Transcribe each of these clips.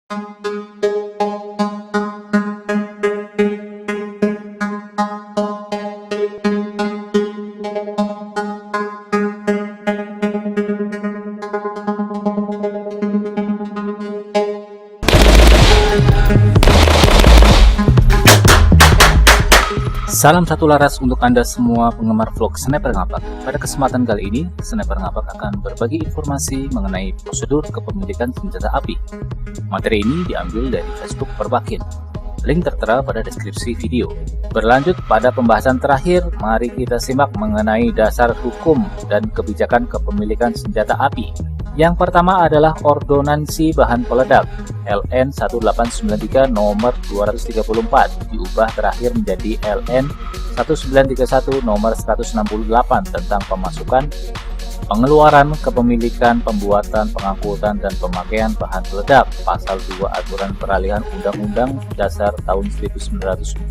Salam satu laras untuk Anda semua penggemar vlog Sniper Ngapak. Pada kesempatan kali ini, Sniper Ngapak akan berbagi informasi mengenai prosedur kepemilikan senjata api. Materi ini diambil dari Facebook Perbakin. Link tertera pada deskripsi video. Berlanjut pada pembahasan terakhir, mari kita simak mengenai dasar hukum dan kebijakan kepemilikan senjata api. Yang pertama adalah Ordonansi Bahan Peledak LN 1893 nomor 234 diubah terakhir menjadi LN 1931 nomor 168 tentang pemasukan, pengeluaran, kepemilikan, pembuatan, pengangkutan, dan pemakaian bahan peledak. Pasal 2 Aturan Peralihan Undang-Undang Dasar tahun 1945.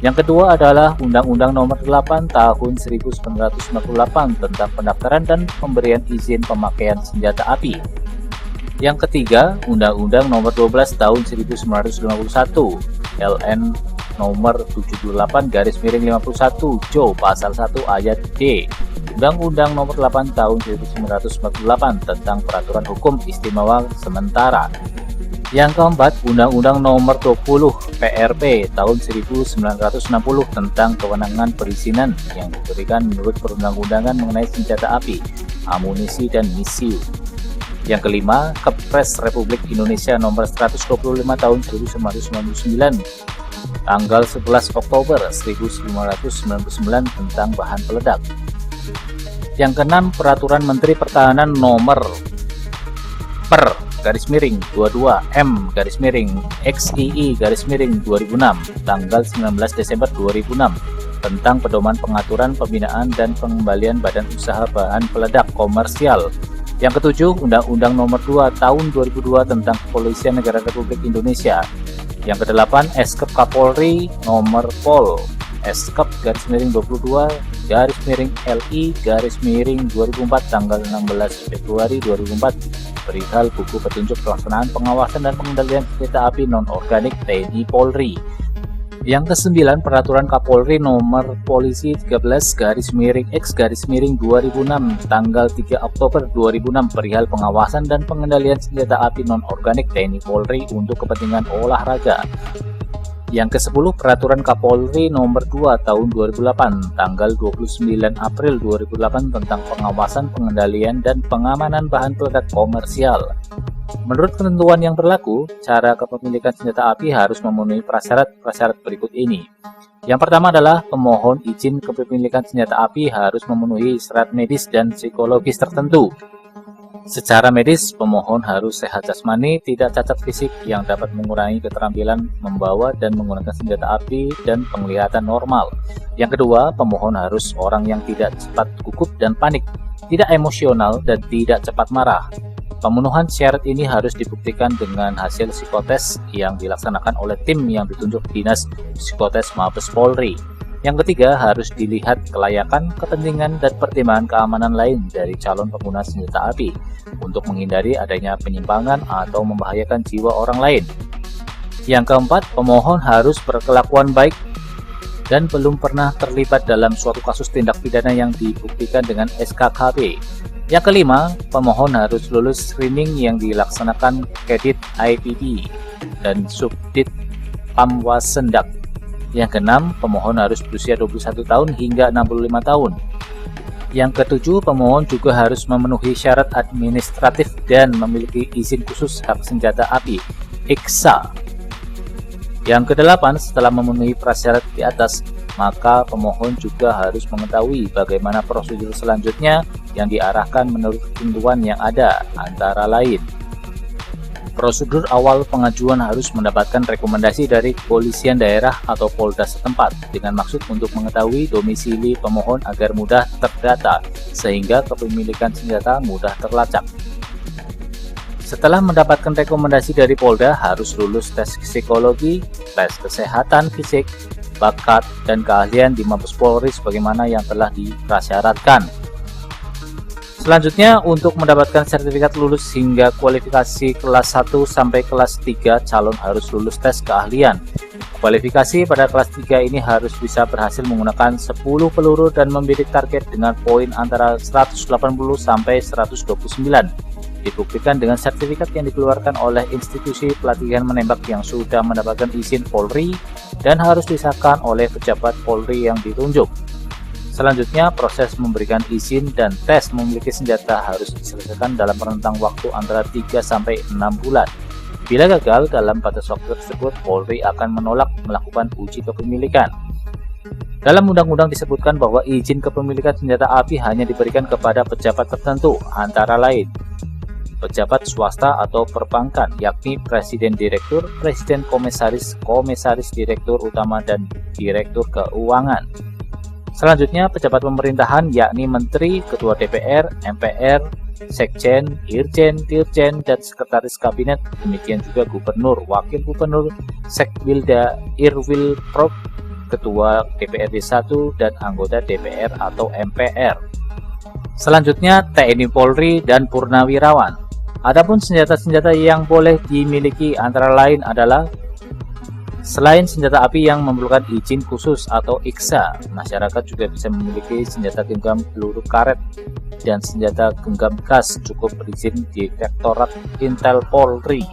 Yang kedua adalah Undang-Undang Nomor 8 Tahun 1998 tentang pendaftaran dan pemberian izin pemakaian senjata api. Yang ketiga, Undang-Undang Nomor 12 Tahun 1951 LN Nomor 78/51 Jo Pasal 1 Ayat D. Undang-Undang Nomor 8 Tahun 1948 tentang Peraturan Hukum Istimewa Sementara. Yang keempat, Undang-Undang Nomor 20 PRP Tahun 1960 tentang kewenangan perizinan yang diberikan menurut perundang-undangan mengenai senjata api, amunisi, dan misiu. Yang kelima, Kepres Republik Indonesia Nomor 125 Tahun 1999 tanggal 11 Oktober 1999 tentang bahan peledak. Yang keenam, Peraturan Menteri Pertahanan Nomor Per/22M/XII/2006 tanggal 19 Desember 2006 tentang pedoman pengaturan pembinaan dan pengembalian badan usaha bahan peledak komersial. Yang ketujuh, Undang-Undang Nomor 2 Tahun 2002 tentang Kepolisian Negara Republik Indonesia. Yang kedelapan, Eskep Kapolri Nomor Pol Eskep-22-LI-2004 tanggal 16 Februari 2004 perihal buku petunjuk pelaksanaan pengawasan dan pengendalian senjata api non-organik TNI Polri. Yang kesembilan, Peraturan Kapolri Nomor Polisi 13/X/2006 tanggal 3 Oktober 2006 perihal pengawasan dan pengendalian senjata api non-organik TNI Polri untuk kepentingan olahraga. Yang ke-10, Peraturan Kapolri Nomor 2 Tahun 2008 tanggal 29 April 2008 tentang pengawasan, pengendalian, dan pengamanan bahan peledak komersial. Menurut ketentuan yang berlaku, cara kepemilikan senjata api harus memenuhi prasyarat berikut ini. Yang pertama adalah pemohon izin kepemilikan senjata api harus memenuhi syarat medis dan psikologis tertentu. Secara medis, pemohon harus sehat jasmani, tidak cacat fisik yang dapat mengurangi keterampilan membawa dan menggunakan senjata api, dan penglihatan normal. Yang kedua, pemohon harus orang yang tidak cepat gugup dan panik, tidak emosional, dan tidak cepat marah. Pemenuhan syarat ini harus dibuktikan dengan hasil psikotes yang dilaksanakan oleh tim yang ditunjuk Dinas Psikotes Mabes Polri. Yang ketiga, harus dilihat kelayakan, kepentingan, dan pertimbangan keamanan lain dari calon pengguna senjata api untuk menghindari adanya penyimpangan atau membahayakan jiwa orang lain. Yang keempat, pemohon harus berkelakuan baik dan belum pernah terlibat dalam suatu kasus tindak pidana yang dibuktikan dengan SKKB. Yang kelima, pemohon harus lulus screening yang dilaksanakan Kedit IPB dan Subdit Pamwasendak. Yang keenam, pemohon harus berusia 21 tahun hingga 65 tahun. Yang ketujuh, pemohon juga harus memenuhi syarat administratif dan memiliki izin khusus hak senjata api (IKSA). Yang kedelapan, setelah memenuhi prasyarat di atas, maka pemohon juga harus mengetahui bagaimana prosedur selanjutnya yang diarahkan menurut ketentuan yang ada, antara lain: prosedur awal pengajuan harus mendapatkan rekomendasi dari kepolisian daerah atau Polda setempat dengan maksud untuk mengetahui domisili pemohon agar mudah terdata sehingga kepemilikan senjata mudah terlacak. Setelah mendapatkan rekomendasi dari Polda, harus lulus tes psikologi, tes kesehatan fisik, bakat, dan keahlian di Mabes Polri sebagaimana yang telah diprasyaratkan. Selanjutnya, untuk mendapatkan sertifikat lulus hingga kualifikasi kelas 1 sampai kelas 3, calon harus lulus tes keahlian. Kualifikasi pada kelas 3 ini harus bisa berhasil menggunakan 10 peluru dan membidik target dengan poin antara 180 sampai 129. Dibuktikan dengan sertifikat yang dikeluarkan oleh institusi pelatihan menembak yang sudah mendapatkan izin Polri dan harus disahkan oleh pejabat Polri yang ditunjuk. Selanjutnya, proses memberikan izin dan tes memiliki senjata harus diselesaikan dalam rentang waktu antara 3 sampai 6 bulan. Bila gagal dalam batas waktu tersebut, Polri akan menolak melakukan uji kepemilikan. Dalam undang-undang disebutkan bahwa izin kepemilikan senjata api hanya diberikan kepada pejabat tertentu, antara lain pejabat swasta atau perbankan, yakni Presiden Direktur, Presiden Komisaris, Komisaris Direktur Utama, dan Direktur Keuangan. Selanjutnya, pejabat pemerintahan yakni Menteri, Ketua DPR, MPR, Sekjen, Irjen, Dirjen, dan Sekretaris Kabinet. Demikian juga Gubernur, Wakil Gubernur, Sekbilda, Irwilprog, Ketua DPRD 1, dan anggota DPR atau MPR. Selanjutnya, TNI Polri dan Purnawirawan. Adapun senjata-senjata yang boleh dimiliki antara lain adalah selain senjata api yang memerlukan izin khusus atau IKSA, masyarakat juga bisa memiliki senjata genggam peluru karet dan senjata genggam gas cukup berizin di Direktorat Intel Polri.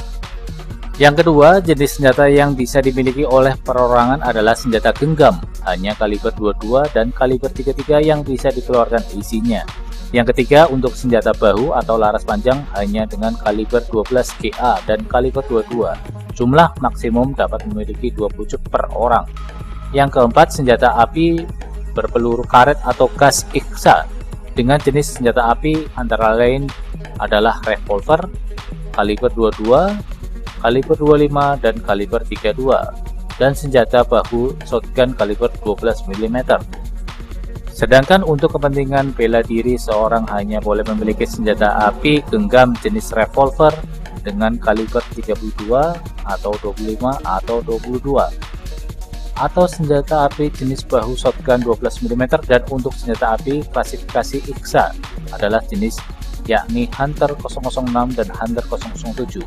Yang kedua, jenis senjata yang bisa dimiliki oleh perorangan adalah senjata genggam, hanya kaliber 22 dan kaliber 33 yang bisa dikeluarkan izinnya. Yang ketiga, untuk senjata bahu atau laras panjang hanya dengan kaliber 12 GA dan kaliber 22. Jumlah maksimum dapat memiliki 2 pucuk per orang. Yang keempat, senjata api berpeluru karet atau gas IKSA dengan jenis senjata api antara lain adalah revolver kaliber 22, kaliber 25, dan kaliber 32, dan senjata bahu shotgun kaliber 12 mm. Sedangkan untuk kepentingan bela diri, seorang hanya boleh memiliki senjata api genggam jenis revolver dengan kaliber 32 atau 25 atau 22, atau senjata api jenis bahu shotgun 12 mm, dan untuk senjata api klasifikasi IKSA adalah jenis yakni Hunter 006 dan Hunter 007.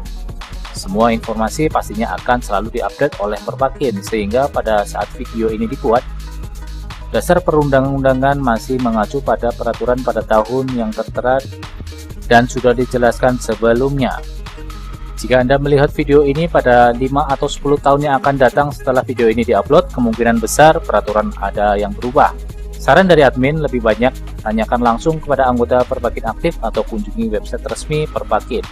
Semua informasi pastinya akan selalu diupdate oleh Perpakin, sehingga pada saat video ini dibuat, dasar perundang-undangan masih mengacu pada peraturan pada tahun yang tertera dan sudah dijelaskan sebelumnya. Jika Anda melihat video ini pada 5 atau 10 tahun yang akan datang setelah video ini diupload, kemungkinan besar peraturan ada yang berubah. Saran dari admin, lebih banyak tanyakan langsung kepada anggota Perpakin aktif atau kunjungi website resmi Perpakin.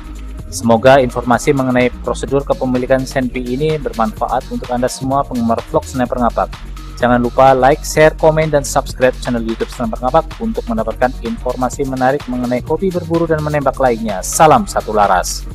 Semoga informasi mengenai prosedur kepemilikan Senpi ini bermanfaat untuk Anda semua penggemar vlog Sniper Ngapak. Jangan lupa like, share, komen, dan subscribe channel YouTube Sniper Ngapak untuk mendapatkan informasi menarik mengenai hobi berburu dan menembak lainnya. Salam satu laras.